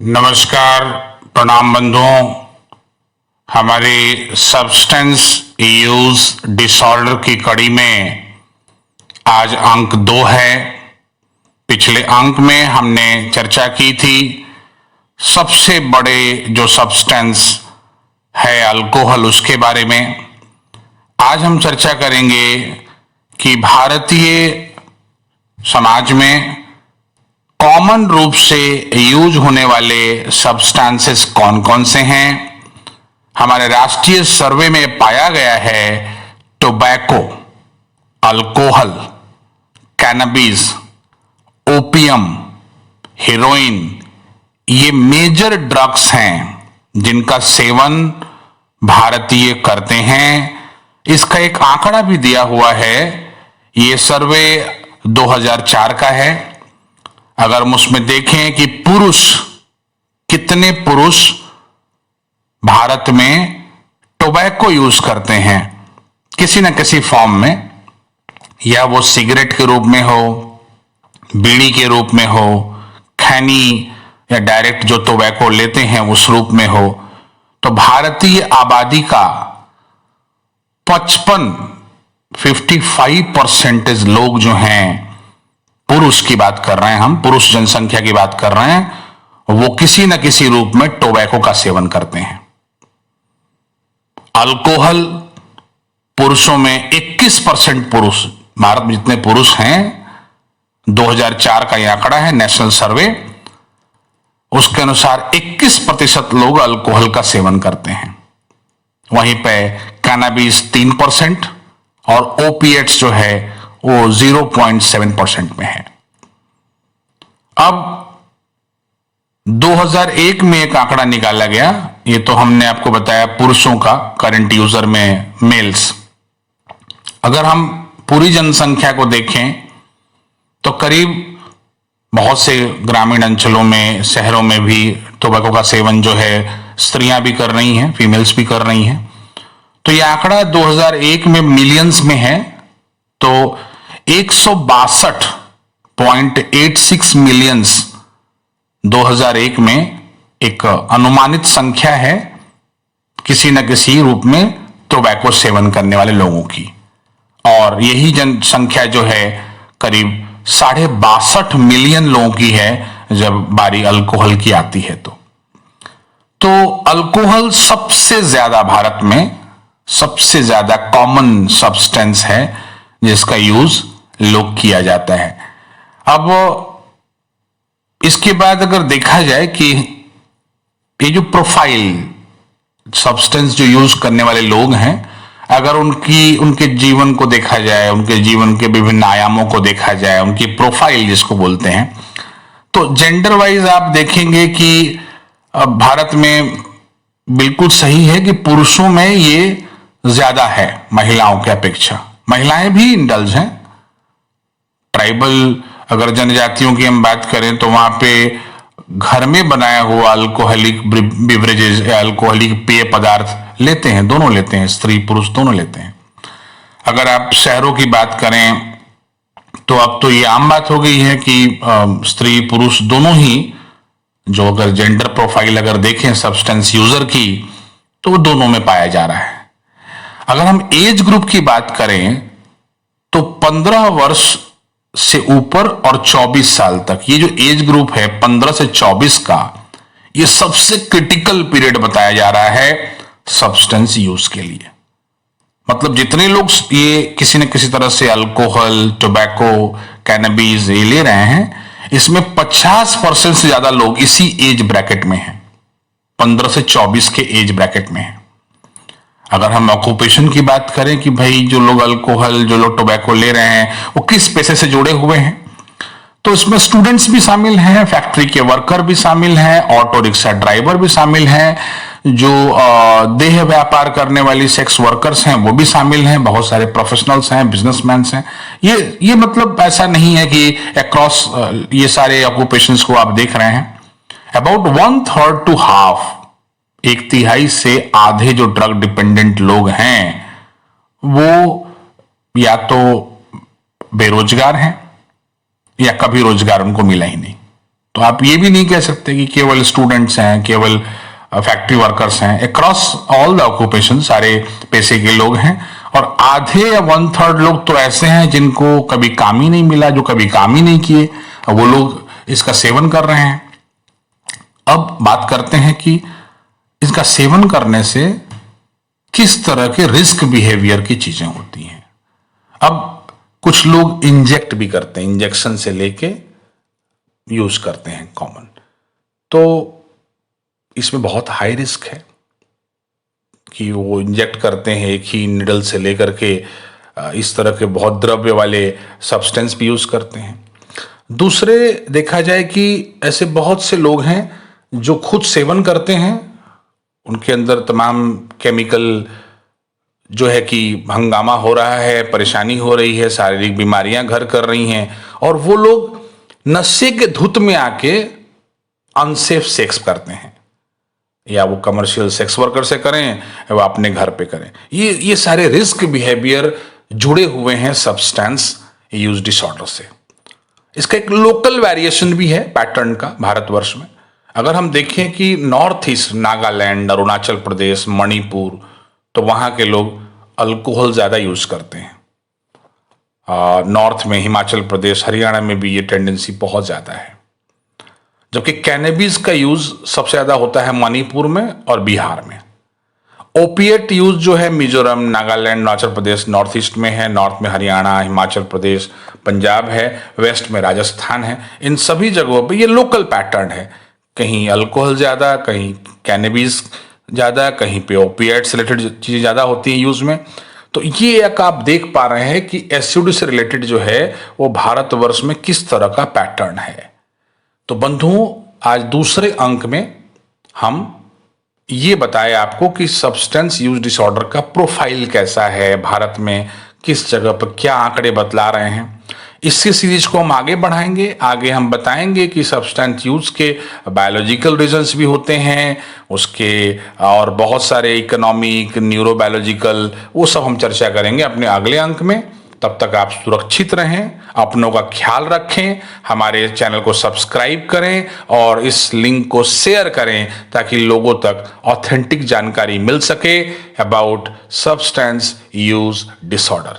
नमस्कार, प्रणाम बंधुओं। हमारी सब्सटेंस यूज डिसऑर्डर की कड़ी में आज अंक 2 है। पिछले अंक में हमने चर्चा की थी सबसे बड़े जो सब्सटेंस है अल्कोहल, उसके बारे में। आज हम चर्चा करेंगे कि भारतीय समाज में कॉमन रूप से यूज होने वाले सब्सटेंसेस कौन कौन से हैं। हमारे राष्ट्रीय सर्वे में पाया गया है tobacco, alcohol, cannabis, opium, heroin, ये मेजर ड्रग्स हैं जिनका सेवन भारतीय करते हैं। इसका एक आंकड़ा भी दिया हुआ है। ये सर्वे 2004 का है। अगर हम उसमें देखें कि कितने पुरुष भारत में टोबैको यूज करते हैं किसी न किसी फॉर्म में, या वो सिगरेट के रूप में हो, बीड़ी के रूप में हो, खैनी या डायरेक्ट जो टोबैको लेते हैं उस रूप में हो, तो भारतीय आबादी का 55% लोग जो हैं, पुरुष की बात कर रहे हैं, हम पुरुष जनसंख्या की बात कर रहे हैं, वो किसी न किसी रूप में टोबैको का सेवन करते हैं। अल्कोहल पुरुषों में 21% पुरुष, भारत में जितने पुरुष हैं 2004 का यह आंकड़ा है, नेशनल सर्वे, उसके अनुसार 21% लोग अल्कोहल का सेवन करते हैं। वहीं पे कैनबिस 3% और ओपिएट्स जो है वो 0.7% में है। अब 2001 में एक आंकड़ा निकाला गया, ये तो हमने आपको बताया पुरुषों का, करंट यूजर में मेल्स। अगर हम पूरी जनसंख्या को देखें तो करीब बहुत से ग्रामीण अंचलों में, शहरों में भी टोबैको का सेवन जो है स्त्रियां भी कर रही हैं, फीमेल्स भी कर रही हैं। तो यह आंकड़ा 2001 में मिलियंस में है, तो 162.86 मिलियंस 2001 में एक अनुमानित संख्या है किसी न किसी रूप में टोबैको सेवन करने वाले लोगों की। और यही जनसंख्या जो है करीब 62.5 मिलियन लोगों की है जब बारी अल्कोहल की आती है। तो अल्कोहल सबसे ज्यादा भारत में सबसे ज्यादा कॉमन सब्सटेंस है जिसका यूज लोग किया जाता है। अब इसके बाद अगर देखा जाए कि ये जो प्रोफाइल सब्सटेंस जो यूज करने वाले लोग हैं, अगर उनके जीवन को देखा जाए, उनके जीवन के विभिन्न आयामों को देखा जाए, उनकी प्रोफाइल जिसको बोलते हैं, तो जेंडर वाइज आप देखेंगे कि भारत में बिल्कुल सही है कि पुरुषों में ये ज्यादा है महिलाओं की अपेक्षा। महिलाएं भी इंडल्ज हैं। ट्राइबल अगर जनजातियों की हम बात करें तो वहां पे घर में बनाया हुआ अल्कोहलिक बिवरेजेस या अल्कोहलिक पेय पदार्थ लेते हैं, दोनों लेते हैं, स्त्री पुरुष दोनों लेते हैं। अगर आप शहरों की बात करें तो अब तो ये आम बात हो गई है कि स्त्री पुरुष दोनों ही, जो अगर जेंडर प्रोफाइल अगर देखें सब्सटेंस यूजर की, तो वो दोनों में पाया जा रहा है। अगर हम एज ग्रुप की बात करें तो 15 वर्ष से ऊपर और 24 साल तक, ये जो एज ग्रुप है 15 से 24 का, ये सबसे क्रिटिकल पीरियड बताया जा रहा है सब्सटेंस यूज के लिए। मतलब जितने लोग ये किसी न किसी तरह से अल्कोहल, टोबैको, कैनबिस ये ले रहे हैं, इसमें 50% से ज्यादा लोग इसी एज ब्रैकेट में हैं, 15 से 24 के एज ब्रैकेट में हैं। अगर हम ऑक्यूपेशन की बात करें कि भाई जो लोग अल्कोहल, जो लोग टोबैको ले रहे हैं वो किस पेशे से जुड़े हुए हैं, तो इसमें स्टूडेंट्स भी शामिल हैं, फैक्ट्री के वर्कर भी शामिल हैं, ऑटो रिक्शा ड्राइवर भी शामिल हैं, जो देह व्यापार करने वाली सेक्स वर्कर्स हैं वो भी शामिल हैं, बहुत सारे प्रोफेशनल्स हैं, बिजनेसमैन हैं। ये मतलब ऐसा नहीं है कि अक्रॉस ये सारे ऑक्यूपेशंस को आप देख रहे हैं। अबाउट 1/3 to half, 1/3 से आधे जो ड्रग डिपेंडेंट लोग हैं वो या तो बेरोजगार हैं या कभी रोजगार उनको मिला ही नहीं। तो आप ये भी नहीं कह सकते कि केवल स्टूडेंट्स हैं, केवल फैक्ट्री वर्कर्स हैं। अक्रॉस ऑल द ऑक्यूपेशन सारे पैसे के लोग हैं, और आधे या 1/3 लोग तो ऐसे हैं जिनको कभी काम ही नहीं मिला, जो कभी काम ही नहीं किए, वो लोग इसका सेवन कर रहे हैं। अब बात करते हैं कि इसका सेवन करने से किस तरह के रिस्क बिहेवियर की चीजें होती हैं। अब कुछ लोग इंजेक्ट भी करते हैं, इंजेक्शन से लेके यूज करते हैं कॉमन, तो इसमें बहुत हाई रिस्क है कि वो इंजेक्ट करते हैं एक ही निडल से लेकर के इस तरह के बहुत द्रव्य वाले सब्सटेंस भी यूज करते हैं। दूसरे देखा जाए कि ऐसे बहुत से लोग हैं जो खुद सेवन करते हैं, उनके अंदर तमाम केमिकल जो है कि हंगामा हो रहा है, परेशानी हो रही है, शारीरिक बीमारियां घर कर रही हैं, और वो लोग नशे के धुत में आके अनसेफ सेक्स करते हैं, या वो कमर्शियल सेक्स वर्कर से करें या वो अपने घर पे करें। ये सारे रिस्क बिहेवियर जुड़े हुए हैं सब्सटेंस यूज डिसऑर्डर से। इसका एक लोकल वेरिएशन भी है पैटर्न का भारतवर्ष में। अगर हम देखें कि नॉर्थ ईस्ट, नागालैंड, अरुणाचल प्रदेश, मणिपुर, तो वहां के लोग अल्कोहल ज्यादा यूज करते हैं। नॉर्थ में हिमाचल प्रदेश, हरियाणा में भी ये टेंडेंसी बहुत ज्यादा है। जबकि कैनबिस का यूज सबसे ज्यादा होता है मणिपुर में और बिहार में। ओपिएट यूज जो है मिजोरम, नागालैंड, अरुणाचल प्रदेश, नॉर्थ ईस्ट में है, नॉर्थ में हरियाणा, हिमाचल प्रदेश, पंजाब है, वेस्ट में राजस्थान है। इन सभी जगहों पे ये लोकल पैटर्न है, कहीं अल्कोहल ज्यादा, कहीं कैनबिस ज्यादा, कहीं पे ओपिएट से रिलेटेड चीजें ज्यादा होती हैं यूज में। तो ये एक आप देख पा रहे हैं कि एसयूडी से रिलेटेड जो है वो भारतवर्ष में किस तरह का पैटर्न है। तो बंधुओं, आज दूसरे अंक में हम ये बताए आपको कि सब्सटेंस यूज डिसऑर्डर का प्रोफाइल कैसा है, भारत में किस जगह पर क्या आंकड़े बतला रहे हैं। इससे सीरीज को हम आगे बढ़ाएंगे। आगे हम बताएंगे कि सब्सटेंस यूज के बायोलॉजिकल रीजंस भी होते हैं, उसके और बहुत सारे इकोनॉमिक, न्यूरोबायोलॉजिकल, वो सब हम चर्चा करेंगे अपने अगले अंक में। तब तक आप सुरक्षित रहें, अपनों का ख्याल रखें, हमारे चैनल को सब्सक्राइब करें और इस लिंक को शेयर करें ताकि लोगों तक ऑथेंटिक जानकारी मिल सके अबाउट सब्सटेंस यूज डिसऑर्डर।